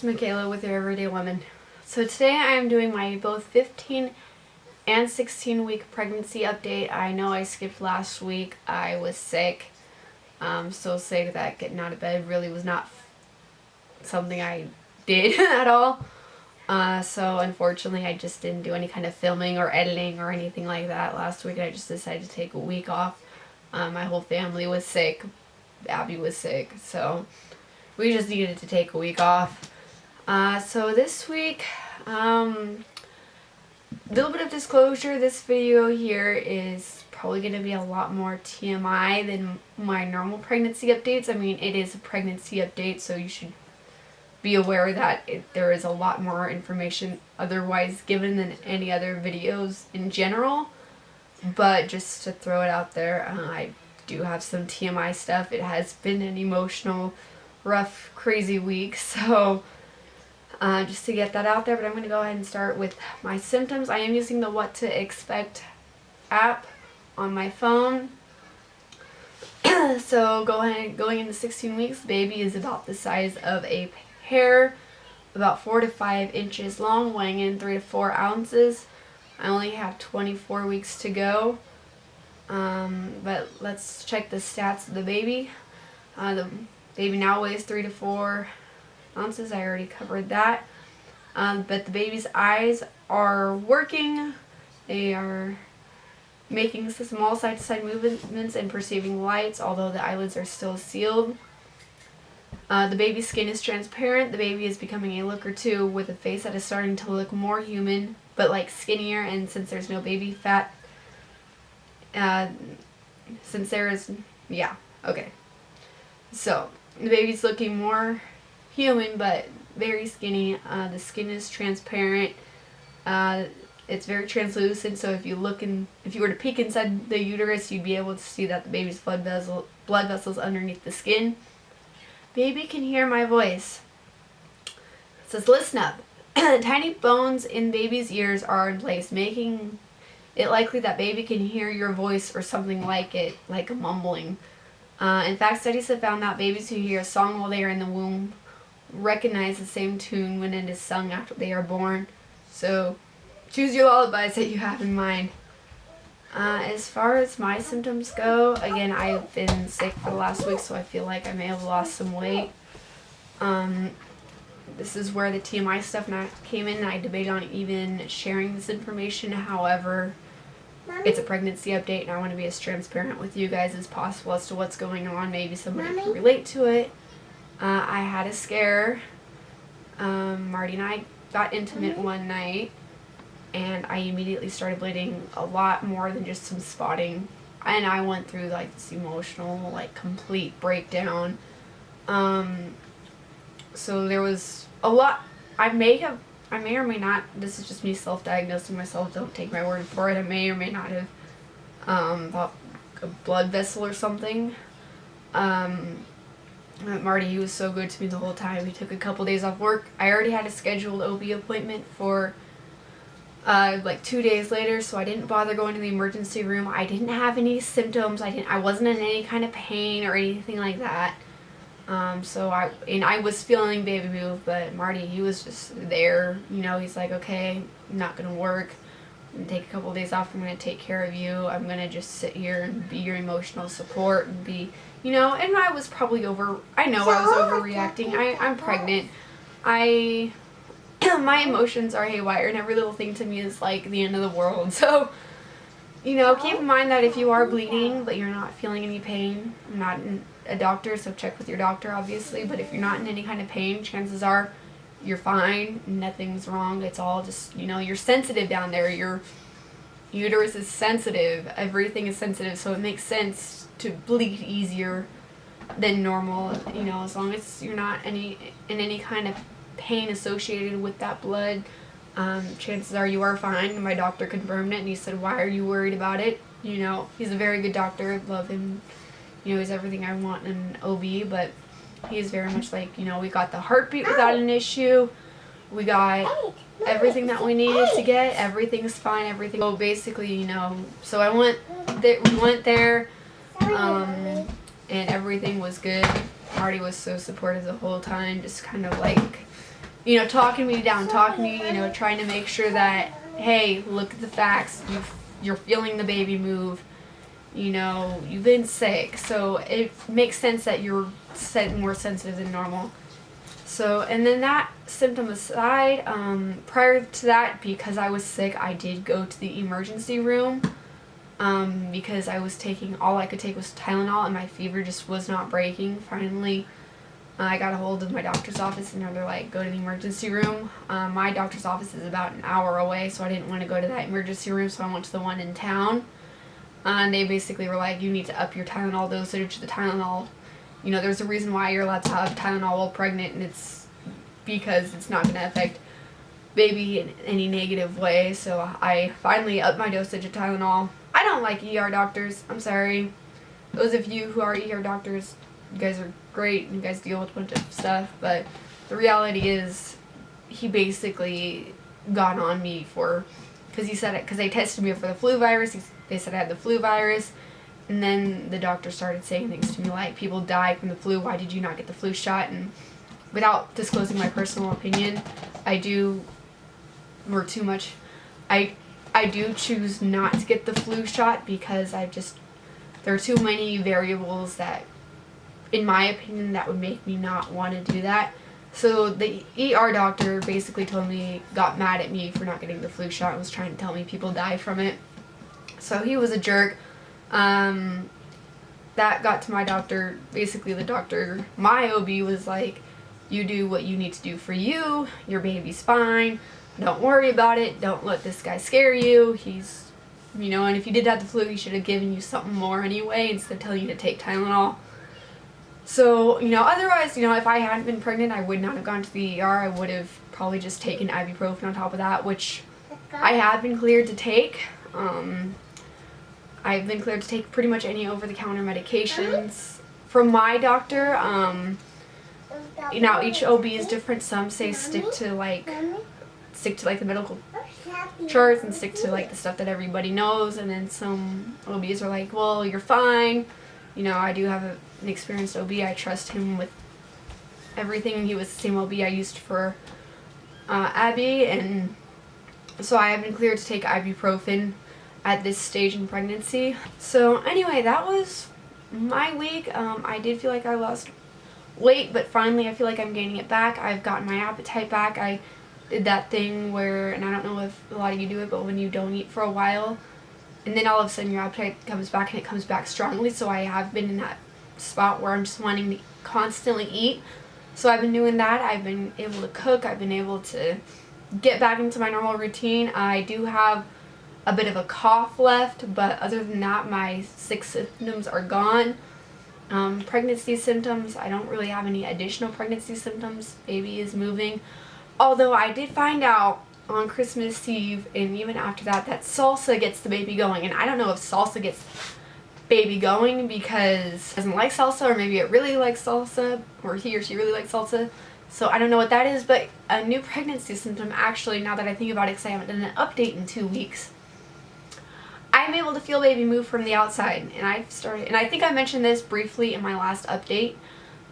Michaela with your Everyday Woman. So today I am doing my both 15 and 16 week pregnancy update. I know I skipped last week. I was sick. So sick that getting out of bed really was not something I did at all. So unfortunately I just didn't do any kind of filming or editing or anything like that last week. I just decided to take a week off. My whole family was sick. Abby was sick. So we just needed to take a week off. So this week, little bit of disclosure, this video here is probably going to be a lot more TMI than my normal pregnancy updates. I mean, it is a pregnancy update, so you should be aware that there is a lot more information otherwise given than any other videos in general. But just to throw it out there, I do have some TMI stuff. It has been an emotional, rough, crazy week, so just to get that out there. But I'm going to go ahead and start with my symptoms. I am using the What to Expect app on my phone. So going into 16 weeks, the baby is about the size of a pear, about 4 to 5 inches long, weighing in 3 to 4 ounces. I only have 24 weeks to go. But let's check the stats of the baby. The baby now weighs 3 to 4 ounces. I already covered that. But the baby's eyes are working. They are making small side-to-side movements and perceiving lights, although the eyelids are still sealed. The baby's skin is transparent. The baby is becoming a look or two with a face that is starting to look more human, but like skinnier, and since there's no baby fat, since there is, yeah, okay. So, the baby's looking more human, but very skinny. The skin is transparent. It's very translucent, so if you were to peek inside the uterus, you'd be able to see that the baby's blood vessels underneath the skin. Baby can hear my voice. It says, listen up. Tiny bones in baby's ears are in place, making it likely that baby can hear your voice or something like it, like a mumbling. In fact, studies have found that babies who hear a song while they are in the womb recognize the same tune when it is sung after they are born. So, choose your lullabies that you have in mind. As far as my symptoms go, again, I've been sick for the last week, so I feel like I may have lost some weight. This is where the TMI stuff came in, and I debated on even sharing this information. However, it's a pregnancy update, and I want to be as transparent with you guys as possible as to what's going on. Maybe somebody can relate to it. I had a scare. Marty and I got intimate one night, and I immediately started bleeding a lot more than just some spotting. And I went through like this emotional, like complete breakdown. So there was a lot. I may or may not, this is just me self-diagnosing myself, don't take my word for it. I may or may not have thought a blood vessel or something. Marty, he was so good to me the whole time. He took a couple days off work. I already had a scheduled OB appointment for like 2 days later, so I didn't bother going to the emergency room. I didn't have any symptoms. I wasn't in any kind of pain or anything like that. So I was feeling baby move, but Marty, he was just there. You know, he's like, okay, I'm not gonna work. I'm gonna take a couple of days off. I'm gonna take care of you. I'm gonna just sit here and be your emotional support and be, you know. And I was probably I was overreacting. I'm pregnant. My emotions are haywire, and every little thing to me is like the end of the world. So, you know, keep in mind that if you are bleeding but you're not feeling any pain, I'm not a doctor, so check with your doctor, obviously, but if you're not in any kind of pain, chances are you're fine, nothing's wrong. It's all just, you know, you're sensitive down there. Your uterus is sensitive. Everything is sensitive, so it makes sense to bleed easier than normal, you know, as long as you're not in any kind of pain associated with that blood. Chances are you are fine. My doctor confirmed it, and he said, why are you worried about it? You know, he's a very good doctor. Love him. You know, he's everything I want in an OB, but he's very much like, you know, we got the heartbeat without an issue. We got everything that we needed to get. Everything's fine. Everything. So basically, you know, so we went there, and everything was good. Marty was so supportive the whole time, just kind of like talking me down, talking me, trying to make sure that, hey, look at the facts. You're feeling the baby move. You've been sick, so it makes sense that you're more sensitive than normal. So, and then that symptom aside, prior to that, because I was sick, I did go to the emergency room, because I was taking, all I could take was Tylenol, and my fever just was not breaking. Finally, I got a hold of my doctor's office, and they're like, go to the emergency room. My doctor's office is about an hour away, so I didn't want to go to that emergency room, so I went to the one in town. And they basically were like, you need to up your Tylenol dosage. The Tylenol, there's a reason why you're allowed to have Tylenol while pregnant, and it's because it's not going to affect baby in any negative way. So I finally upped my dosage of Tylenol. I don't like ER doctors. I'm sorry. Those of you who are ER doctors, you guys are great, and you guys deal with a bunch of stuff, but the reality is he basically got on me because he said it, because they tested me for the flu virus. They said I had the flu virus, and then the doctor started saying things to me like, people die from the flu, why did you not get the flu shot? And without disclosing my personal opinion, I do choose not to get the flu shot because there are too many variables that, in my opinion, that would make me not want to do that. So the ER doctor basically got mad at me for not getting the flu shot and was trying to tell me people die from it. So he was a jerk. That got to my doctor. Basically, my OB was like, you do what you need to do for you. Your baby's fine. Don't worry about it. Don't let this guy scare you. He's, and if you did have the flu, he should have given you something more anyway instead of telling you to take Tylenol. So, otherwise, if I hadn't been pregnant, I would not have gone to the ER. I would have probably just taken ibuprofen on top of that, which I have been cleared to take. I've been cleared to take pretty much any over-the-counter medications from my doctor. Each OB is different. Some say stick to the medical charts and stick to the stuff that everybody knows, and then some OBs are like, well, you're fine. I do have an experienced OB. I trust him with everything. He was the same OB I used for Abby, and so I have been cleared to take ibuprofen at this stage in pregnancy. So anyway, that was my week. I did feel like I lost weight, but finally I feel like I'm gaining it back. I've gotten my appetite back. I did that thing where, and I don't know if a lot of you do it, but when you don't eat for a while, and then all of a sudden your appetite comes back, and it comes back strongly. So I have been in that spot where I'm just wanting to constantly eat. So I've been doing that. I've been able to cook. I've been able to get back into my normal routine. I do have a bit of a cough left, but other than that, my sick symptoms are gone. Pregnancy symptoms, I don't really have any additional pregnancy symptoms. Baby is moving. Although I did find out on Christmas Eve, and even after that salsa gets the baby going. And I don't know if salsa gets baby going because it doesn't like salsa, or maybe it really likes salsa, or he or she really likes salsa. So I don't know what that is, but a new pregnancy symptom, actually, now that I think about it, because I haven't done an update in 2 weeks, I'm able to feel baby move from the outside. And I think I mentioned this briefly in my last update,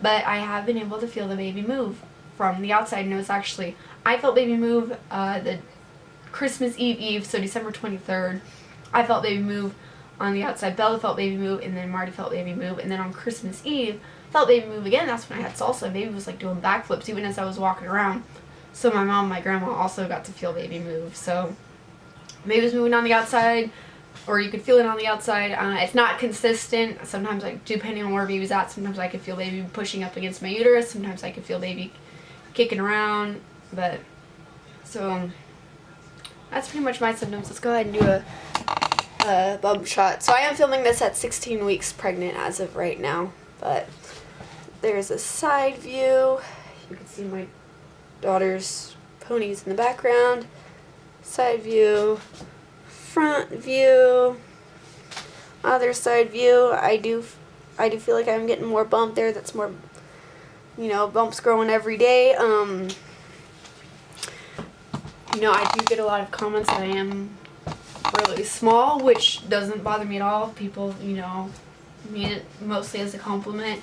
but I have been able to feel the baby move from the outside. And it was actually, I felt baby move the Christmas Eve, so December 23rd. I felt baby move on the outside. Bella felt baby move, and then Marty felt baby move. And then on Christmas Eve, felt baby move again. That's when I had salsa. Baby was doing backflips even as I was walking around. So my mom and my grandma also got to feel baby move. So baby was moving on the outside, or you could feel it on the outside. It's not consistent. Sometimes, depending on where baby's at, sometimes I could feel baby pushing up against my uterus. Sometimes I could feel baby kicking around. But, so, that's pretty much my symptoms. Let's go ahead and do a bump shot. So I am filming this at 16 weeks pregnant as of right now. But there's a side view. You can see my daughter's ponies in the background. Side view. Front view, other side view. I do feel like I'm getting more bump there. That's more, bumps growing every day. I do get a lot of comments that I am really small, which doesn't bother me at all. People, mean it mostly as a compliment.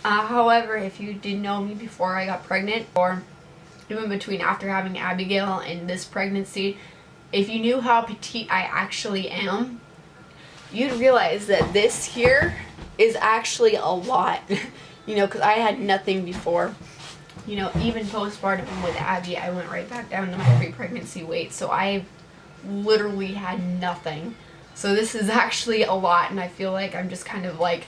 However, if you did know me before I got pregnant, or in between after having Abigail and this pregnancy, if you knew how petite I actually am, you'd realize that this here is actually a lot. You know, because I had nothing before. You know, even postpartum with Abby, I went right back down to my pre-pregnancy weight. So I literally had nothing. So this is actually a lot, and I feel like I'm just kind of like,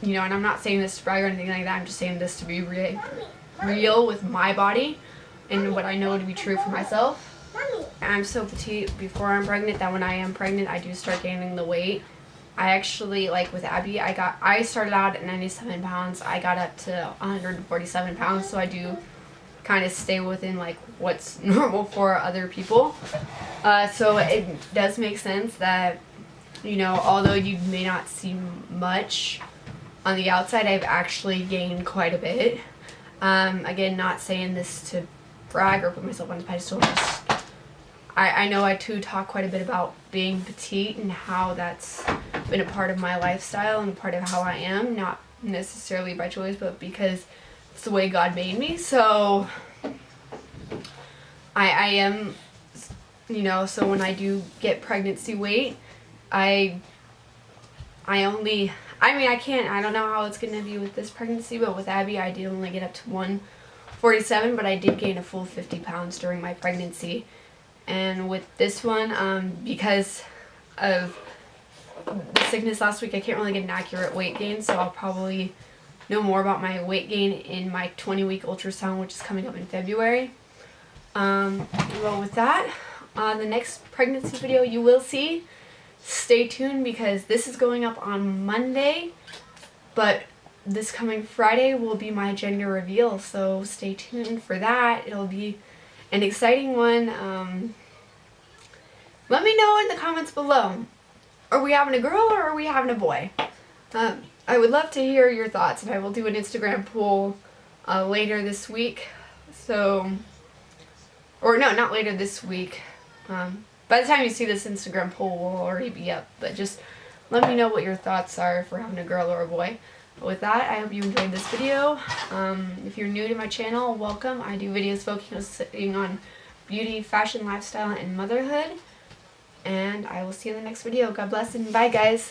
you know, and I'm not saying this to brag or anything like that. I'm just saying this to be real with my body and what I know to be true for myself. I'm so petite before I'm pregnant that when I am pregnant, I do start gaining the weight. I actually, like with Abby, I started out at 97 pounds. I got up to 147 pounds, so I do kind of stay within like what's normal for other people. So it does make sense that, you know, although you may not see much on the outside, I've actually gained quite a bit. Again, not saying this to brag or put myself on the pedestal. I know I too talk quite a bit about being petite and how that's been a part of my lifestyle and a part of how I am, not necessarily by choice, but because it's the way God made me. So I am, you know, so when I do get pregnancy weight, I don't know how it's going to be with this pregnancy, but with Abby, I did only get up to 147, but I did gain a full 50 pounds during my pregnancy. And with this one, because of the sickness last week, I can't really get an accurate weight gain, so I'll probably know more about my weight gain in my 20-week ultrasound, which is coming up in February. Well, with that, the next pregnancy video you will see, stay tuned because this is going up on Monday, but this coming Friday will be my gender reveal, so stay tuned for that. It'll be an exciting one. Let me know in the comments below. Are we having a girl or are we having a boy? I would love to hear your thoughts, and I will do an Instagram poll later this week. So, or no, not later this week. By the time you see this, Instagram poll will already be up. But just let me know what your thoughts are if we're having a girl or a boy. But with that, I hope you enjoyed this video. If you're new to my channel, welcome. I do videos focusing on beauty, fashion, lifestyle, and motherhood. And I will see you in the next video. God bless and bye, guys.